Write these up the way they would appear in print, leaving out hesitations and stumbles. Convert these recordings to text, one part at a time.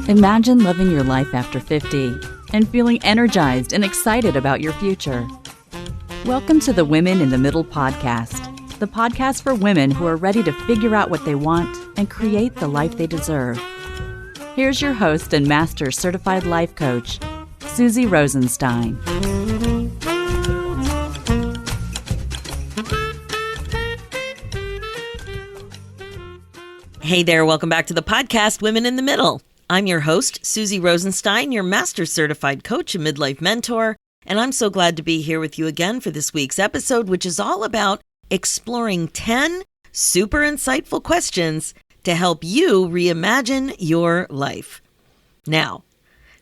Imagine living your life after 50 and feeling energized and excited about your future. Welcome to the Women in the Middle podcast, the podcast for women who are ready to figure out what they want and create the life they deserve. Here's your host and Master Certified Life Coach, Susie Rosenstein. Hey there, welcome back to the podcast, Women in the Middle. I'm your host, Susie Rosenstein, your Master Certified Coach and Midlife Mentor, and I'm so glad to be here with you again for this week's episode, which is all about exploring 10 super insightful questions to help you reimagine your life. Now,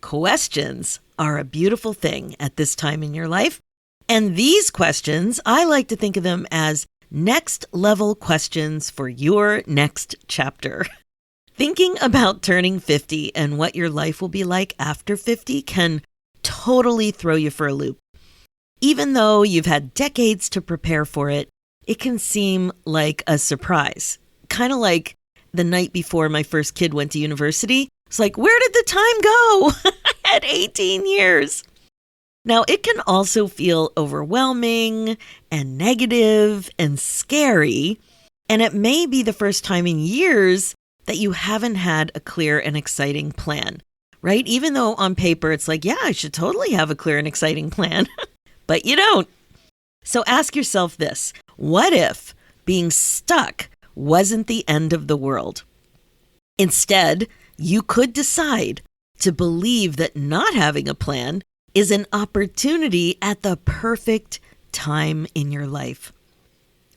questions are a beautiful thing at this time in your life, and these questions, I like to think of them as next level questions for your next chapter. Thinking about turning 50 and what your life will be like after 50 can totally throw you for a loop. Even though you've had decades to prepare for it, it can seem like a surprise. Kind of like the night before my first kid went to university. It's like, where did the time go? I had 18 years. Now, it can also feel overwhelming and negative and scary, and it may be the first time in years that you haven't had a clear and exciting plan, right? Even though on paper it's like, yeah, I should totally have a clear and exciting plan, but you don't. So ask yourself this: what if being stuck wasn't the end of the world? Instead, you could decide to believe that not having a plan is an opportunity at the perfect time in your life.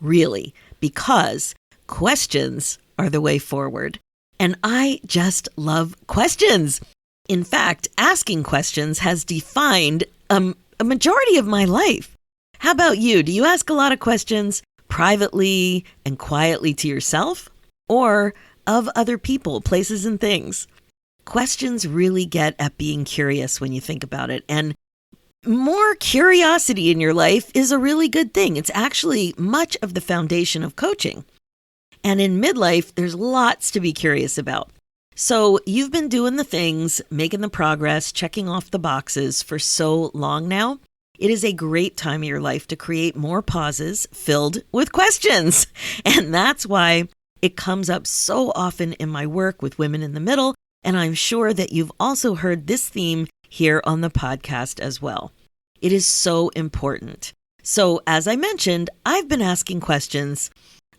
Really, because questions are the way forward. And I just love questions. In fact, asking questions has defined a majority of my life. How about you? Do you ask a lot of questions privately and quietly to yourself, or of other people, places, and things? Questions really get at being curious when you think about it. And more curiosity in your life is a really good thing. It's actually much of the foundation of coaching. And in midlife, there's lots to be curious about. So you've been doing the things, making the progress, checking off the boxes for so long now. It is a great time of your life to create more pauses filled with questions. And that's why it comes up so often in my work with Women in the Middle. And I'm sure that you've also heard this theme here on the podcast as well. It is so important. So as I mentioned, I've been asking questions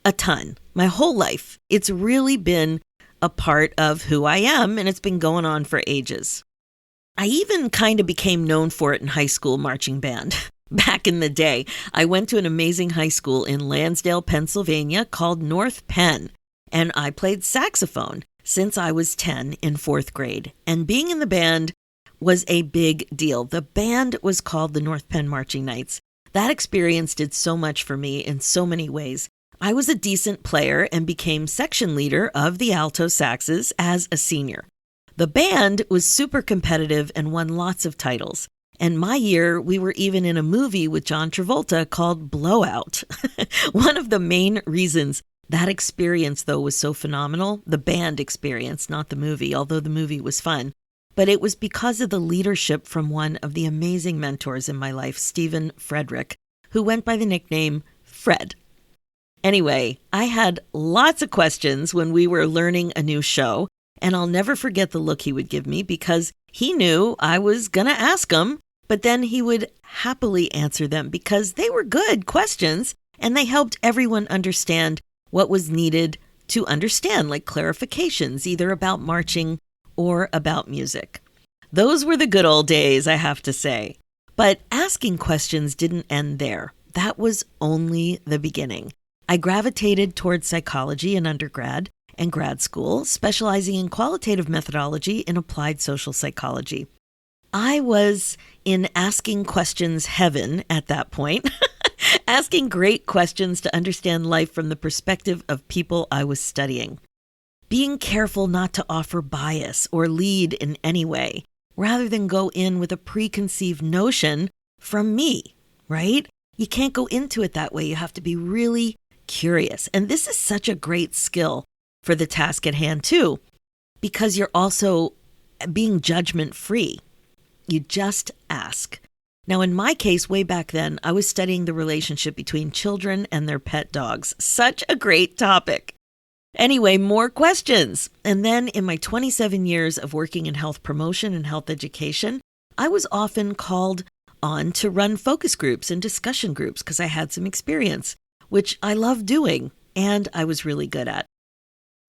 a ton, my whole life. It's really been a part of who I am, and it's been going on for ages. I even kind of became known for it in high school marching band. Back in the day, I went to an amazing high school in Lansdale, Pennsylvania called North Penn, and I played saxophone since I was 10 in 4th grade. And being in the band was a big deal. The band was called the North Penn Marching Knights. That experience did so much for me in so many ways. I was a decent player and became section leader of the alto saxes as a senior. The band was super competitive and won lots of titles. And my year, we were even in a movie with John Travolta called Blowout. One of the main reasons that experience, though, was so phenomenal, the band experience, not the movie, although the movie was fun, but it was because of the leadership from one of the amazing mentors in my life, Stephen Frederick, who went by the nickname Fred. Anyway, I had lots of questions when we were learning a new show, and I'll never forget the look he would give me because he knew I was going to ask him, but then he would happily answer them because they were good questions and they helped everyone understand what was needed to understand, like clarifications, either about marching or about music. Those were the good old days, I have to say. But asking questions didn't end there. That was only the beginning. I gravitated towards psychology in undergrad and grad school, specializing in qualitative methodology in applied social psychology. I was in asking questions heaven at that point, asking great questions to understand life from the perspective of people I was studying. Being careful not to offer bias or lead in any way, rather than go in with a preconceived notion from me, right? You can't go into it that way. You have to be really curious. And this is such a great skill for the task at hand too, because you're also being judgment free. You just ask. Now, in my case, way back then, I was studying the relationship between children and their pet dogs. Such a great topic. Anyway, more questions. And then in my 27 years of working in health promotion and health education, I was often called on to run focus groups and discussion groups because I had some experience, which I love doing and I was really good at.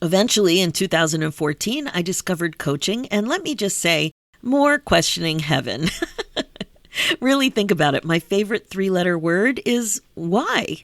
Eventually, in 2014, I discovered coaching, and let me just say, more questioning heaven. Really think about it. My favorite 3-letter word is why.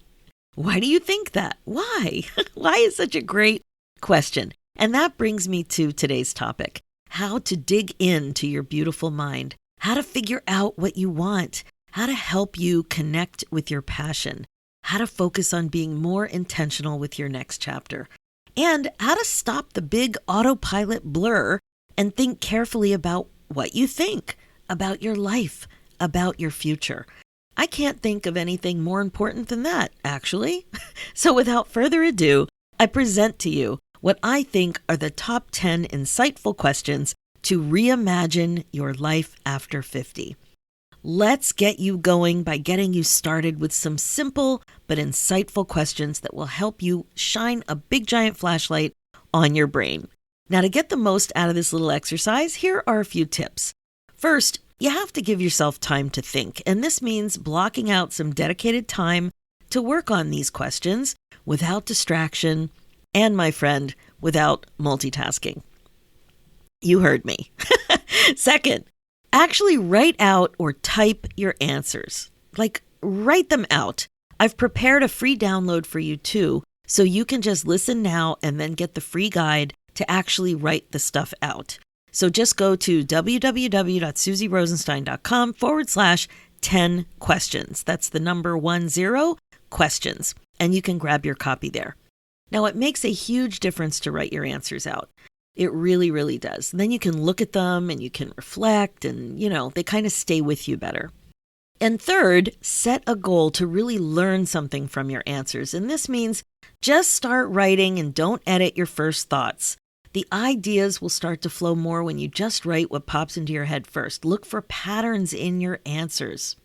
Why do you think that? Why? Why is such a great question? And that brings me to today's topic, how to dig into your beautiful mind, how to figure out what you want, how to help you connect with your passion, how to focus on being more intentional with your next chapter, and how to stop the big autopilot blur and think carefully about what you think, about your life, about your future. I can't think of anything more important than that, actually. So without further ado, I present to you what I think are the top 10 insightful questions to reimagine your life after 50. Let's get you going by getting you started with some simple but insightful questions that will help you shine a big giant flashlight on your brain. Now, to get the most out of this little exercise, here are a few tips. First, you have to give yourself time to think, and this means blocking out some dedicated time to work on these questions without distraction and, my friend, without multitasking. You heard me. Second, actually write out or type your answers. Like, write them out. I've prepared a free download for you too, so you can just listen now and then get the free guide to actually write the stuff out. So just go to www.susierosenstein.com/10 questions. That's the number 10 questions, and you can grab your copy there. Now, it makes a huge difference to write your answers out. It really, really does. Then you can look at them and you can reflect and, they kind of stay with you better. And third, set a goal to really learn something from your answers. And this means just start writing and don't edit your first thoughts. The ideas will start to flow more when you just write what pops into your head first. Look for patterns in your answers.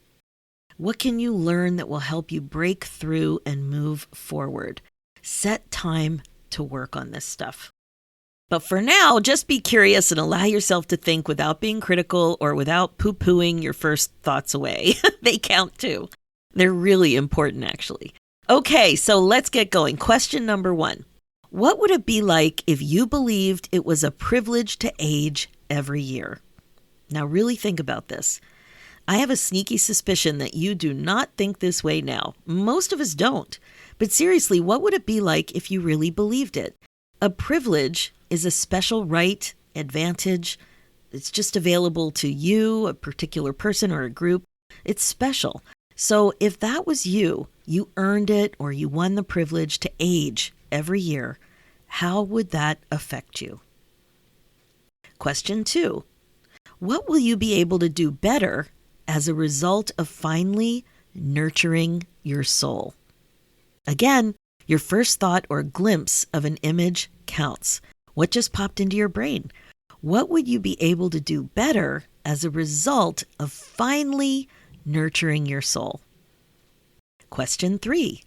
What can you learn that will help you break through and move forward? Set time to work on this stuff. But for now, just be curious and allow yourself to think without being critical or without poo-pooing your first thoughts away. They count too. They're really important, actually. Okay, so let's get going. Question number 1. What would it be like if you believed it was a privilege to age every year? Now, really think about this. I have a sneaky suspicion that you do not think this way now. Most of us don't. But seriously, what would it be like if you really believed it? A privilege is a special right, advantage. It's just available to you, a particular person, or a group. It's special. So if that was you earned it or you won the privilege to age every year, how would that affect you? Question 2. What will you be able to do better as a result of finally nurturing your soul? Again, your first thought or glimpse of an image counts. What just popped into your brain? What would you be able to do better as a result of finally nurturing your soul? Question 3.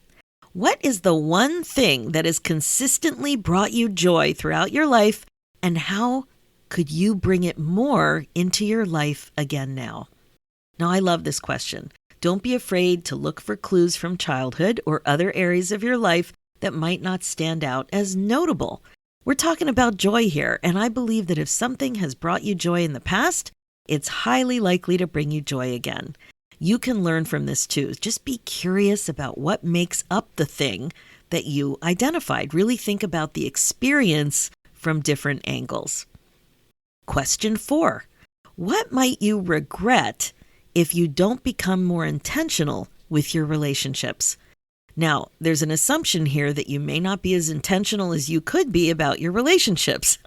What is the one thing that has consistently brought you joy throughout your life, and how could you bring it more into your life again now? Now, I love this question. Don't be afraid to look for clues from childhood or other areas of your life that might not stand out as notable. We're talking about joy here, and I believe that if something has brought you joy in the past, it's highly likely to bring you joy again. You can learn from this too. Just be curious about what makes up the thing that you identified. Really think about the experience from different angles. Question 4. What might you regret if you don't become more intentional with your relationships? Now, there's an assumption here that you may not be as intentional as you could be about your relationships.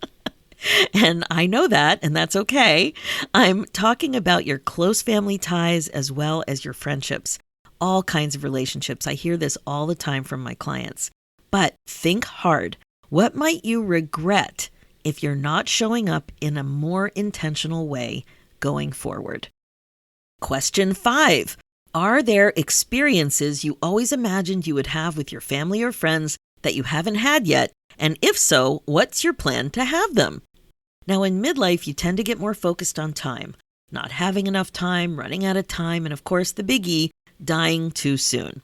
And I know that, and that's okay. I'm talking about your close family ties as well as your friendships, all kinds of relationships. I hear this all the time from my clients. But think hard. What might you regret if you're not showing up in a more intentional way going forward? Question 5. Are there experiences you always imagined you would have with your family or friends that you haven't had yet? And if so, what's your plan to have them? Now, in midlife, you tend to get more focused on time, not having enough time, running out of time, and of course, the biggie, dying too soon.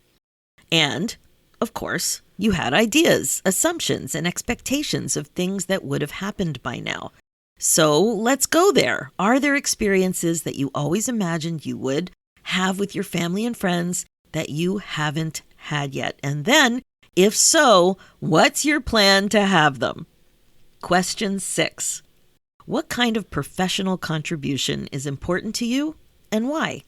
And, of course, you had ideas, assumptions, and expectations of things that would have happened by now. So let's go there. Are there experiences that you always imagined you would have with your family and friends that you haven't had yet? And then, if so, what's your plan to have them? Question 6. What kind of professional contribution is important to you and why?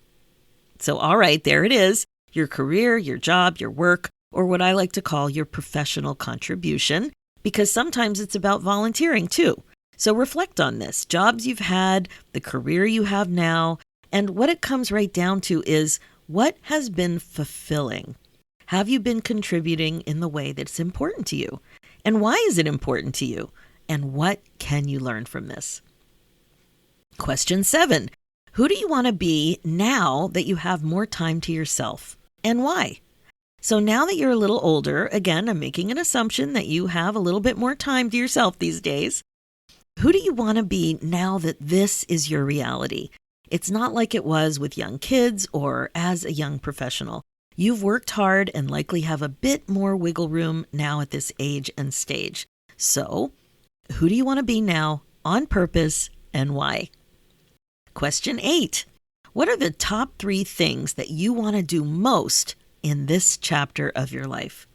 So, all right, there it is. Your career, your job, your work, or what I like to call your professional contribution, because sometimes it's about volunteering too. So reflect on this. Jobs you've had, the career you have now, and what it comes right down to is what has been fulfilling. Have you been contributing in the way that's important to you? And why is it important to you? And what can you learn from this? Question 7. Who do you want to be now that you have more time to yourself? And why? So now that you're a little older, again, I'm making an assumption that you have a little bit more time to yourself these days. Who do you want to be now that this is your reality? It's not like it was with young kids or as a young professional. You've worked hard and likely have a bit more wiggle room now at this age and stage. So, who do you want to be now on purpose and why? Question 8. What are the top 3 things that you want to do most in this chapter of your life?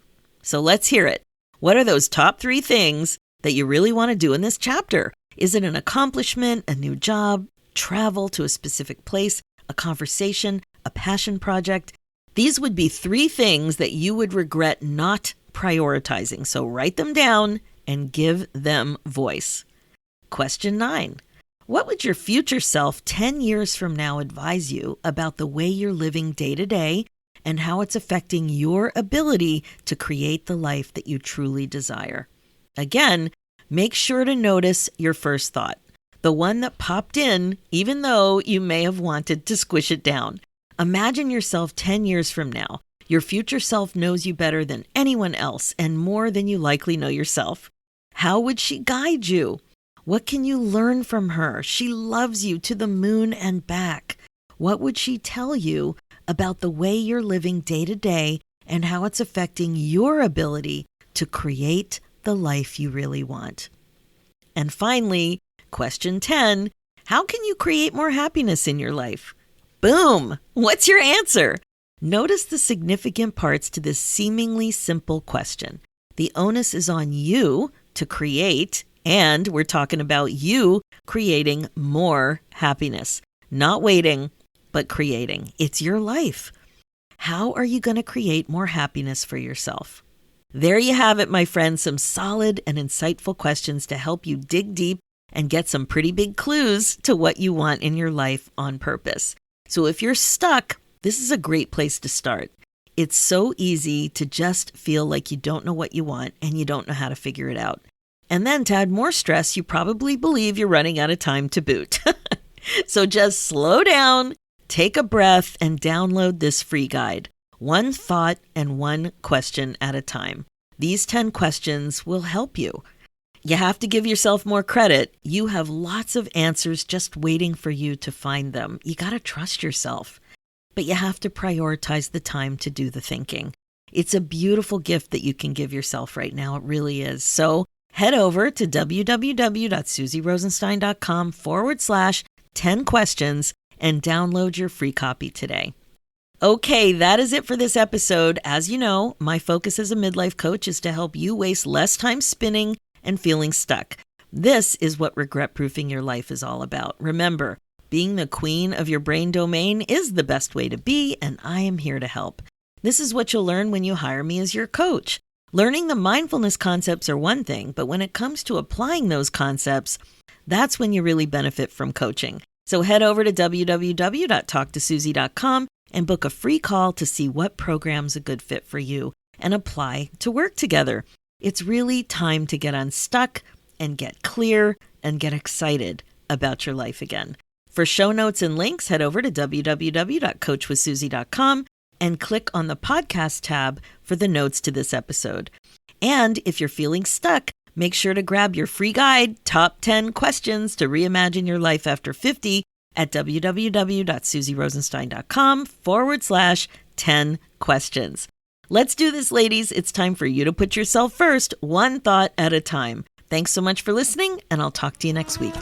So let's hear it. What are those top 3 things that you really want to do in this chapter? Is it an accomplishment, a new job, travel to a specific place, a conversation, a passion project? These would be 3 things that you would regret not prioritizing. So write them down and give them voice. Question 9. What would your future self 10 years from now advise you about the way you're living day to day and how it's affecting your ability to create the life that you truly desire? Again, make sure to notice your first thought, the one that popped in, even though you may have wanted to squish it down. Imagine yourself 10 years from now. Your future self knows you better than anyone else and more than you likely know yourself. How would she guide you? What can you learn from her? She loves you to the moon and back. What would she tell you about the way you're living day to day and how it's affecting your ability to create the life you really want? And finally, question 10, how can you create more happiness in your life? Boom! What's your answer? Notice the significant parts to this seemingly simple question. The onus is on you to create, and we're talking about you creating more happiness. Not waiting, but creating. It's your life. How are you going to create more happiness for yourself? There you have it, my friends, some solid and insightful questions to help you dig deep and get some pretty big clues to what you want in your life on purpose. So if you're stuck, this is a great place to start. It's so easy to just feel like you don't know what you want and you don't know how to figure it out. And then to add more stress, you probably believe you're running out of time to boot. So just slow down, take a breath, and download this free guide. 1 thought and 1 question at a time. These 10 questions will help you. You have to give yourself more credit. You have lots of answers just waiting for you to find them. You got to trust yourself, but you have to prioritize the time to do the thinking. It's a beautiful gift that you can give yourself right now. It really is. So head over to www.susierosenstein.com/10 questions and download your free copy today. Okay, that is it for this episode. As you know, my focus as a midlife coach is to help you waste less time spinning and feeling stuck. This is what regret-proofing your life is all about. Remember, being the queen of your brain domain is the best way to be, and I am here to help. This is what you'll learn when you hire me as your coach. Learning the mindfulness concepts are one thing, but when it comes to applying those concepts, that's when you really benefit from coaching. So head over to www.talktosusie.com and book a free call to see what program's a good fit for you and apply to work together. It's really time to get unstuck and get clear and get excited about your life again. For show notes and links, head over to www.coachwithsusie.com and click on the podcast tab for the notes to this episode. And if you're feeling stuck, make sure to grab your free guide, Top 10 Questions to Reimagine Your Life After 50 at www.susierosenstein.com/10 questions. Let's do this, ladies. It's time for you to put yourself first, one thought at a time. Thanks so much for listening, and I'll talk to you next week.